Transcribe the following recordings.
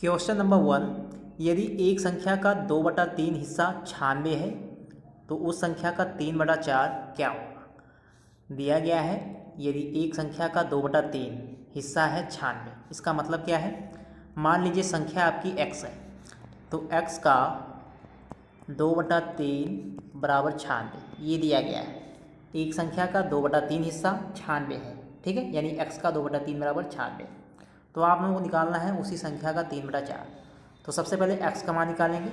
Question number 1, यदि एक संख्या का 2/3 हिस्सा 96 है तो उस संख्या का 3/4 क्या होगा। दिया गया है यदि एक संख्या का 2/3 हिस्सा है 96, इसका मतलब क्या है। मान लीजिए संख्या आपकी x है तो x का 2/3 बराबर 96 ये दिया गया है। एक संख्या का 2/3 हिस्सा 96 है, ठीक है, यानी x का 2/3 बराबर 96। तो आप लोगों को निकालना है उसी संख्या का 3/4। तो सबसे पहले x का मान निकालेंगे।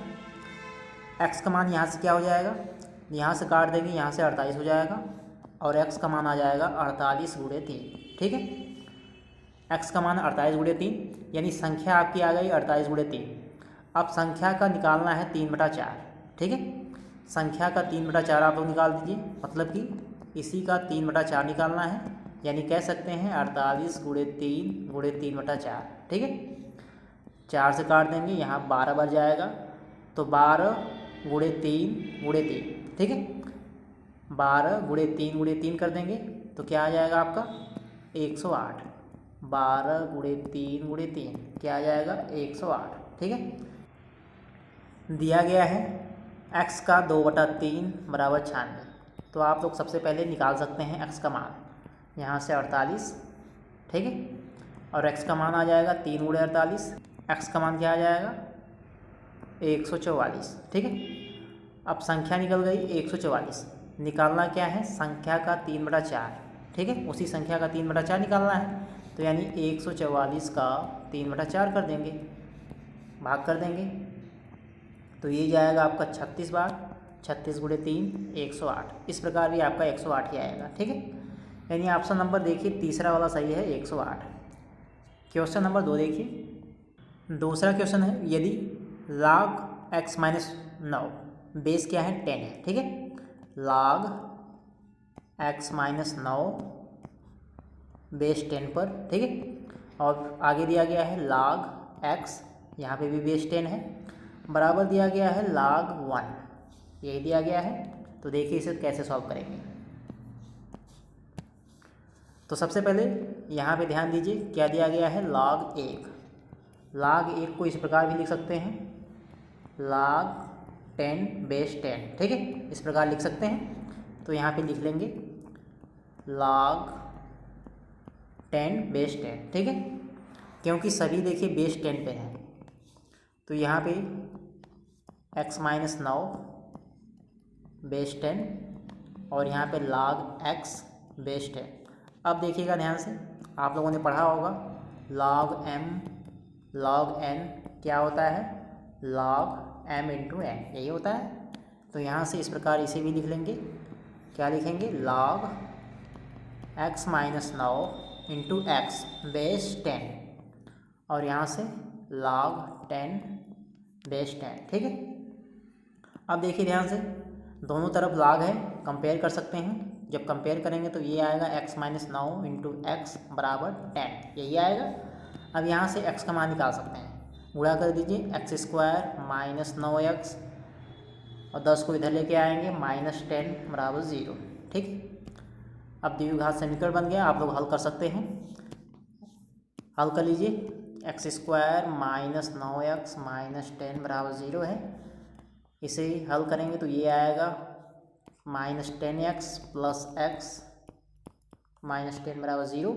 x का मान यहाँ से क्या हो जाएगा, यहाँ से काट देंगे, यहाँ से 48 हो जाएगा और x का मान आ जाएगा 48 × 3, ठीक है। x का मान 48 × 3 यानी संख्या आपकी आ गई 48 × 3। अब संख्या का निकालना है 3/4, ठीक है। संख्या का 3/4 आप लोग निकाल दीजिए, मतलब कि इसी का 3/4 निकालना है, यानी कह सकते हैं 48 × 3 × 3/4, ठीक है। 4 से काट देंगे, यहाँ 12 बच जाएगा तो 12 × 3 × 3, ठीक है। 12 × 3 × 3 कर देंगे तो क्या आ जाएगा आपका 108। 12 × 3 × 3 क्या आ जाएगा 108, ठीक है। दिया गया है x का 2/3 बराबर 96। तो आप लोग सबसे पहले निकाल सकते हैं x का मान, यहाँ से 48, ठीक है, और x का मान आ जाएगा 3 × 48, x का मान क्या आ जाएगा 144, ठीक है। अब संख्या निकल गई 144। निकालना क्या है संख्या का 3/4, ठीक है, उसी संख्या का 3/4 निकालना है। तो यानी 144 का 3/4 कर देंगे, भाग कर देंगे तो ये जाएगा आपका 36 बार। 36 × 3 108। इस प्रकार भी आपका 108 ही आएगा, ठीक है। यानी ऑप्शन नंबर देखिए तीसरा वाला सही है 108। क्वेश्चन नंबर 2 देखिए। दूसरा क्वेश्चन है यदि log x - 9 बेस क्या है 10 है, ठीक है। log x - 9 बेस 10 पर, ठीक है। और आगे दिया गया है log x, यहाँ पे भी बेस 10 है, बराबर दिया गया है log 1, यही दिया गया है। तो देखिए इसे कैसे सॉल्व करेंगे। तो सबसे पहले यहाँ पे ध्यान दीजिए क्या दिया गया है log 1। log 1 को इस प्रकार भी लिख सकते हैं log 10 बेस 10, ठीक है, इस प्रकार लिख सकते हैं। तो यहाँ पे लिख लेंगे log 10 बेस 10, ठीक है, क्योंकि सभी देखिए बेस 10 पे हैं। तो यहाँ पे x - 9 बेस 10 और यहाँ पे log x बेस 10। अब देखिएगा ध्यान से, आप लोगों ने पढ़ा होगा log m log n क्या होता है log m × n, यही होता है। तो यहाँ से इस प्रकार इसे भी लिख लेंगे, क्या लिखेंगे log x - 9 × x बेस 10 और यहाँ से log 10 बेस 10, ठीक है। अब देखिए ध्यान से दोनों तरफ log है, कंपेयर कर सकते हैं। जब कंपेयर करेंगे तो ये आएगा x - 9 × x बराबर 10, यही आएगा। अब यहाँ से x का मान निकाल सकते हैं, गुणा कर दीजिए x² - 9x और 10 को इधर लेके आएंगे -10 बराबर 0, ठीक। अब द्विघात समीकरण बन गया, आप लोग हल कर सकते हैं। हल कर लीजिए, x² - 9x -10 बराबर 0 है। इसे हल करेंगे तो ये आएगा -10x + x -10 बराबर 0,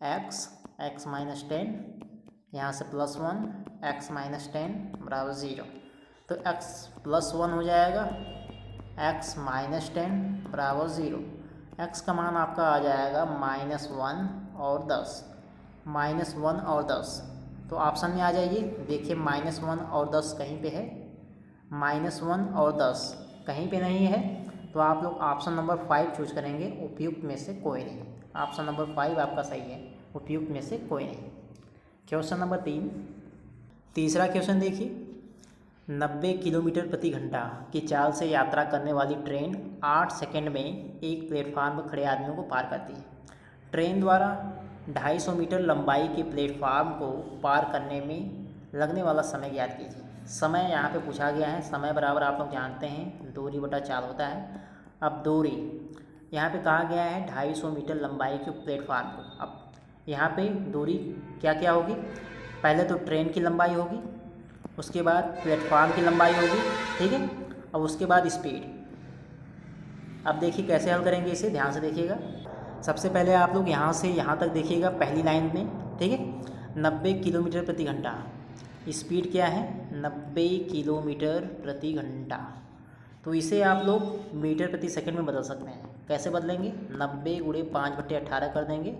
x -10 यहाँ से +1 x - 10 बराबर 0। तो x +1 हो जाएगा, x - 10 बराबर 0। x का मान आपका आ जाएगा -1 और 10, -1 और 10। तो ऑप्शन में आ जाइए, देखिए -1 और 10 कहीं पे है, -1 और 10 कहीं पे नहीं है। तो आप लोग ऑप्शन नंबर 5 चूज करेंगे, उपयुक्त में से कोई नहीं। ऑप्शन नंबर 5 आपका सही है, उपयुक्त में से कोई नहीं। क्वेश्चन नंबर 3, तीसरा क्वेश्चन देखिए। 90 किलोमीटर प्रति घंटा की चाल से यात्रा करने वाली ट्रेन 8 सेकंड में एक प्लेटफार्म पर खड़े आदमियों को पार करती है। ट्रेन द्वारा 250 मीटर लंबाई के प्लेटफार्म को पार करने में लगने वाला समय ज्ञात कीजिए। समय यहाँ पे पूछा गया है, समय बराबर आप लोग जानते हैं दूरी बटा चाल होता है। अब दूरी यहाँ पे कहा गया है 250 मीटर लंबाई के प्लेटफार्म को। अब यहाँ पे दूरी क्या क्या होगी, पहले तो ट्रेन की लंबाई होगी, उसके बाद प्लेटफार्म की लंबाई होगी, ठीक है, और उसके बाद स्पीड। अब देखिए कैसे हल करेंगे इसे, ध्यान से देखिएगा। सबसे पहले आप लोग यहाँ से यहाँ तक देखिएगा पहली लाइन में, ठीक है, 90 किलोमीटर प्रति घंटा। स्पीड क्या है, 90 किलोमीटर प्रति घंटा। तो इसे आप लोग मीटर प्रति सेकंड में बदल सकते हैं। कैसे बदलेंगे, 90 गुणे 5/18 कर देंगे,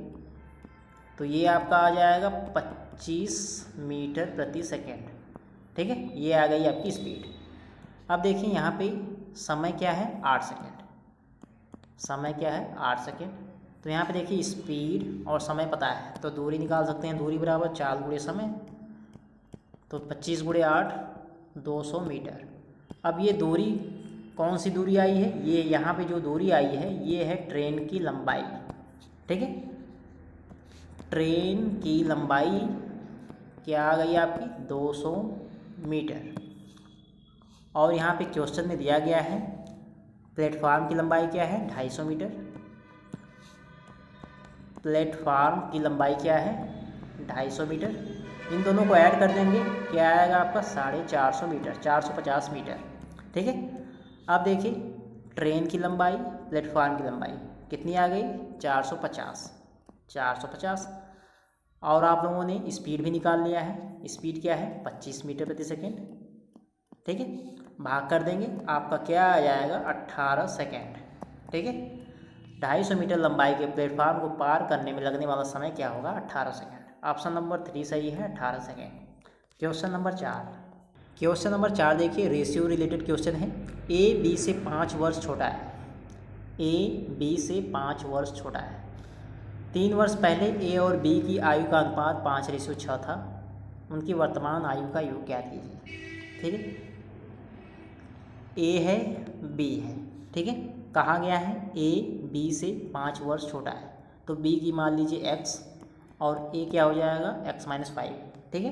तो ये आपका आ जाएगा 25 मीटर प्रति सेकंड, ठीक है। ये आ गई आपकी स्पीड। अब देखिए यहाँ पे समय क्या है, 8 सेकंड। समय क्या है, 8 सेकंड। तो यहाँ पे देखिए स्पीड और समय पता है, तो दूरी निकाल सकते हैं। दूरी बराबर 4 गुणे समय, तो 25 गुणे 8, 200 मीटर। अब ये दूरी कौन सी दूरी आई है, ये यहाँ पे जो दूरी आई है ये है ट्रेन की लंबाई, ठीक है। ट्रेन की लंबाई क्या आ गई आपकी, 200 मीटर। और यहाँ पे क्वेश्चन में दिया गया है प्लेटफार्म की लंबाई क्या है, 250 मीटर। प्लेटफार्म की लंबाई क्या है, 250 मीटर। इन दोनों को ऐड कर देंगे, क्या आएगा आपका 450 मीटर, 450 मीटर, ठीक है। अब देखिए ट्रेन की लंबाई, प्लेटफार्म की लंबाई कितनी आ गई, 450। और आप लोगों ने स्पीड भी निकाल लिया है। स्पीड क्या है, 25 मीटर प्रति सेकेंड, ठीक है। भाग कर देंगे, आपका क्या आ जाएगा, 18 सेकेंड, ठीक है। 250 मीटर लंबाई के प्लेटफार्म को पार करने में लगने वाला समय क्या होगा, 18 सेकेंड। ऑप्शन नंबर 3 सही है, 18 सेकेंड। क्वेश्चन नंबर 4 देखिए, रेशियो रिलेटेड क्वेश्चन है। ए बी से 5 वर्ष छोटा है। ए बी से 5 वर्ष छोटा है। 3 वर्ष पहले ए और बी की आयु का अनुपात 5:6 था। उनकी वर्तमान आयु का योग क्या कीजिए, ठीक है। ए है, बी है, ठीक है। कहा गया है ए बी से 5 वर्ष छोटा है, तो बी की मान लीजिए x और ए क्या हो जाएगा, x-5, ठीक है।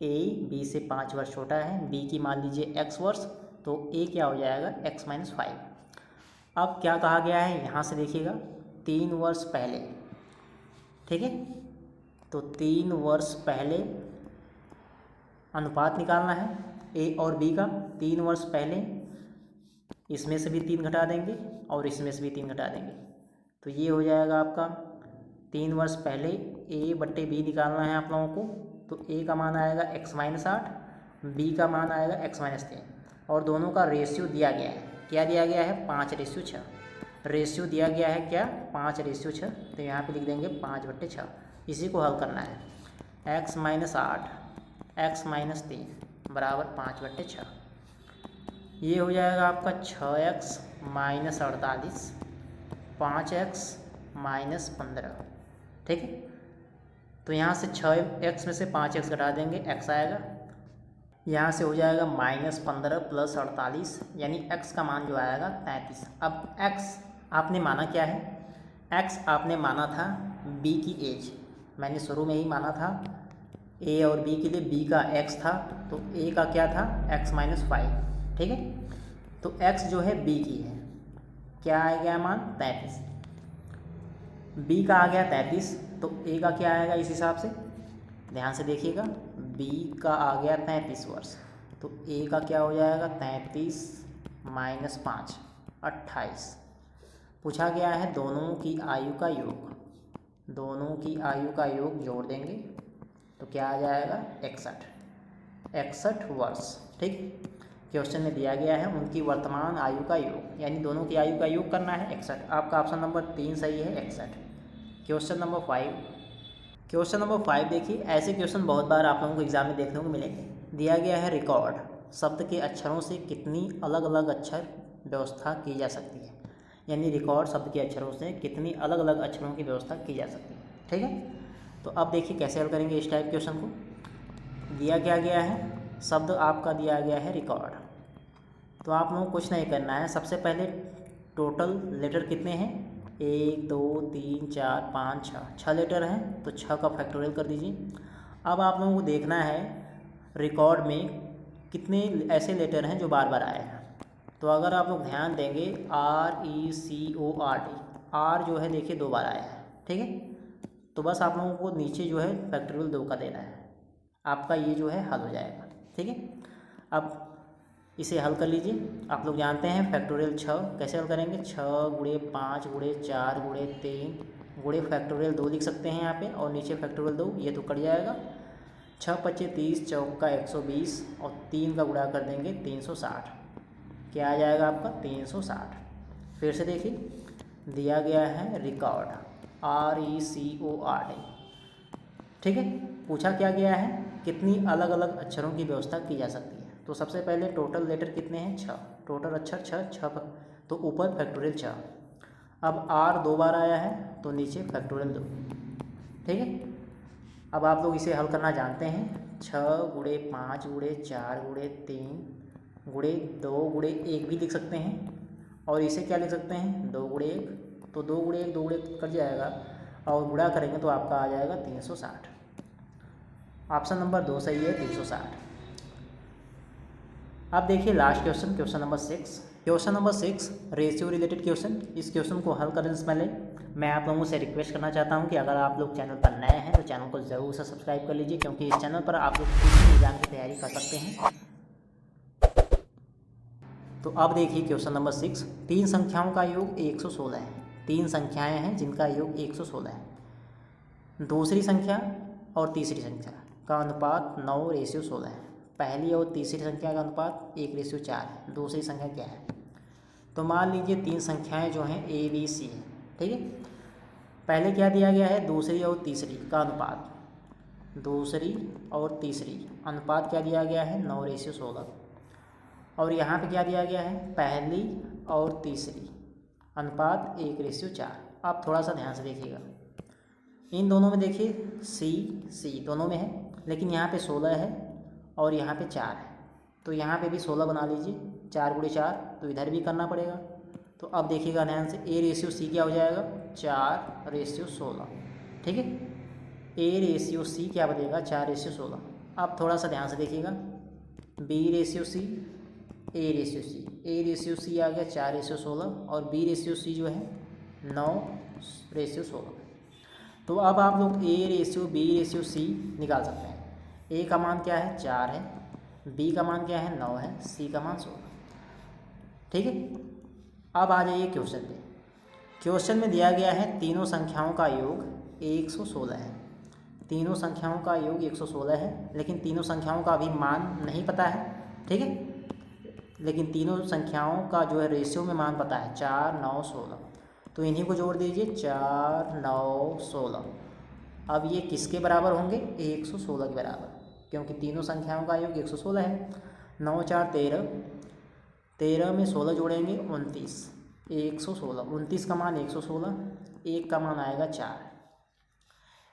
ए बी से 5 वर्ष छोटा है, बी की मान लीजिए x वर्ष, तो ए क्या हो जाएगा, x-5। अब क्या कहा गया है, यहाँ से देखिएगा 3 वर्ष पहले, ठीक है। तो 3 वर्ष पहले अनुपात निकालना है ए और बी का। 3 वर्ष पहले इसमें से भी 3 घटा देंगे और इसमें से भी 3 घटा देंगे, तो ये हो जाएगा आपका 3 वर्ष पहले ए बट्टे बी निकालना है आप लोगों को। तो ए का मान आएगा x-8, बी का मान आएगा x-3, और दोनों का रेशियो दिया गया है। क्या दिया गया है, 5:6। रेशियो दिया गया है क्या, 5:6। तो यहाँ पे लिख देंगे 5/6। इसी को हल करना है, x-8 x-3 बराबर 5/6। ये हो जाएगा आपका 6x - 48, 5x - 15, ठीक है। तो यहाँ से 6x में से 5x घटा देंगे, x आएगा। यहाँ से हो जाएगा -15 + 48, यानी x का मान जो आएगा 33। अब x आपने माना क्या है, x आपने माना था b की एज। मैंने शुरू में ही माना था a और b के लिए b का x था, तो a का क्या था, x-5, ठीक है। तो x जो है b की है, क्या आ गया मान, 33। b का आ गया 33, तो a का क्या आएगा इस हिसाब से, ध्यान से देखिएगा। b का आ गया 33 वर्ष, तो a का क्या हो जाएगा, 33 - 5 28। पूछा गया है दोनों की आयु का योग, दोनों की आयु का योग जोड़ देंगे तो क्या आ जाएगा, 61 वर्ष, ठीक। क्वेश्चन में दिया गया है उनकी वर्तमान आयु का योग, यानी दोनों की आयु का योग करना है 61। आपका ऑप्शन नंबर 3 सही है, 61। क्वेश्चन नंबर 5 देखिए, ऐसे क्वेश्चन बहुत बार आप लोगों को एग्जाम में देखने को मिलेंगे। दिया गया है रिकॉर्ड शब्द के अक्षरों से कितनी अलग अलग अक्षर व्यवस्था की जा सकती है, यानी रिकॉर्ड शब्द के अक्षरों से कितनी अलग अलग अक्षरों की व्यवस्था की जा सकती है, ठीक है। तो अब देखिए कैसे हल करेंगे इस टाइप क्वेश्चन को। दिया क्या गया है, शब्द आपका दिया गया है रिकॉर्ड, तो आप लोगों को कुछ नहीं करना है। सबसे पहले टोटल लेटर कितने हैं, 1 2 3 4 5 6 लेटर हैं, तो 6 का फैक्टोरियल कर दीजिए। अब आप लोगों को देखना है रिकॉर्ड में कितने ऐसे लेटर हैं जो बार बार आए हैं। तो अगर आप लोग ध्यान देंगे RECORD, आर जो है देखिए 2 बार आया है, ठीक है। तो बस आप लोगों को नीचे जो है फैक्टोरियल 2 का देना है, आपका ये जो है हल हो जाएगा। ठीक है, अब इसे हल कर लीजिए। आप लोग जानते हैं फैक्टोरियल 6 कैसे हल करेंगे। 6 गुणे 5 गुणे 4 गुणे 3 गुणे फैक्टोरियल 2 लिख सकते हैं यहाँ पे, और नीचे फैक्टोरियल 2, ये तो कट जाएगा। 6 पच्चे 30, चौका 120 और 3 का गुणा कर देंगे 360। क्या आ जाएगा आपका 360। फिर से देखिए, दिया गया है रिकॉर्ड, RECORD। ठीक है, पूछा क्या गया है, कितनी अलग अलग अक्षरों की व्यवस्था की जा सकती है। तो सबसे पहले टोटल लेटर कितने हैं, 6, टोटल अक्षर 6, तो ऊपर फैक्टोरियल 6। अब R 2 बार आया है तो नीचे फैक्टोरियल 2। ठीक है, अब आप लोग इसे हल करना जानते हैं। 6 गुणे 5 गुणे 4 गुणे 3 गुणे 2 गुणे 1 भी लिख सकते हैं, और इसे क्या लिख सकते हैं 2 गुणे 1, तो 2 गुणे 1 2 गुणे कट जाएगा, और गुणा करेंगे तो आपका आ जाएगा 360। ऑप्शन नंबर 2 सही है, 360। अब देखिए last question, question number 6। Question number 6 ratio related question. इस क्वेश्चन को हल करने से पहले मैं आप लोगों से रिक्वेस्ट करना चाहता हूं कि अगर आप लोग चैनल पर नए हैं तो चैनल को ज़रूर से सब्सक्राइब कर लीजिए, क्योंकि इस चैनल पर आप लोग किसी भी एग्जाम की तैयारी कर सकते हैं। तो अब देखिए क्वेश्चन नंबर 6, 3 संख्याओं का योग 116 है। 3 संख्याएँ हैं जिनका योग 116 है। दूसरी संख्या और तीसरी संख्या का अनुपात 9:16 है। पहली और तीसरी संख्या का अनुपात 1:4 है। दूसरी संख्या क्या है। तो मान लीजिए 3 संख्याएं जो हैं ABC है। ठीक है, पहले क्या दिया गया है, दूसरी और तीसरी का अनुपात, दूसरी और तीसरी अनुपात क्या दिया गया है 9:16, और यहाँ पे क्या दिया गया है, पहली और तीसरी अनुपात 1:4। आप थोड़ा सा ध्यान से देखिएगा, इन दोनों में देखिए C दोनों में है, लेकिन यहाँ पे 16 है और यहाँ पे 4 है, तो यहाँ पे भी 16 बना लीजिए। 4 गुणे 4 तो इधर भी करना पड़ेगा। तो अब देखिएगा ध्यान से, A/C क्या हो जाएगा 4:16। ठीक है, A/C क्या बनेगा 4:16। अब थोड़ा सा ध्यान से देखिएगा, B/C A/C आ गया 4:16, और B/C जो है 9:16। तो अब आप लोग A/B/C निकाल सकते हैं। A का मान क्या है 4 है, B का मान क्या है 9 है, C का मान 16। ठीक है, अब आ जाइए क्वेश्चन पे। क्वेश्चन में दिया गया है तीनों संख्याओं का योग 116 है। तीनों संख्याओं का योग 116 है, लेकिन तीनों संख्याओं का अभी मान नहीं पता है। ठीक है, लेकिन तीनों संख्याओं का जो है रेशियो में मान पता है 4, 9, 16। तो इन्हीं को जोड़ दीजिए 4, 9, 16। अब ये किसके बराबर होंगे 116 के बराबर, क्योंकि तीनों संख्याओं का योग 116 है। 9, 4, 13, 13 में 16 जोड़ेंगे 29, 116। 29 का मान 116, 1 का मान आएगा 4।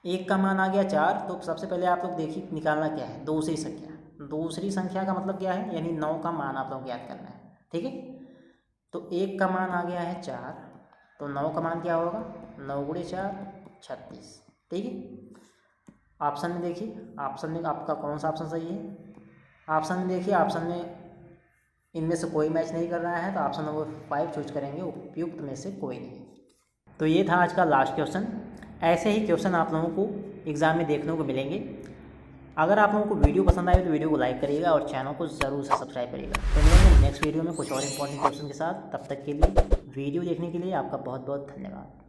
1 का मान आ गया 4, तो सबसे पहले आप लोग देखिए निकालना क्या है दूसरी संख्या। दूसरी संख्या का मतलब क्या है, यानी 9 का मान आप लोग याद करना है। ठीक है, तो 1 का मान आ गया है 4, तो 9 का मान क्या होगा 9 गुणे 4 36। ठीक है, ऑप्शन में देखिए, ऑप्शन में आपका कौन सा ऑप्शन सही है। ऑप्शन में देखिए, ऑप्शन में इनमें से कोई मैच नहीं कर रहा है, तो ऑप्शन नंबर 5 चूज करेंगे, उपयुक्त में से कोई नहीं। तो ये था आज का लास्ट क्वेश्चन। ऐसे ही क्वेश्चन आप लोगों को एग्ज़ाम में देखने को मिलेंगे। अगर आप लोगों को वीडियो पसंद आए तो वीडियो को लाइक करिएगा और चैनल को ज़रूर से सब्सक्राइब करिएगा। तो मिलेंगे नेक्स्ट वीडियो में कुछ और इंपॉर्टेंट क्वेश्चन के साथ। तब तक के लिए वीडियो देखने के लिए आपका बहुत बहुत धन्यवाद।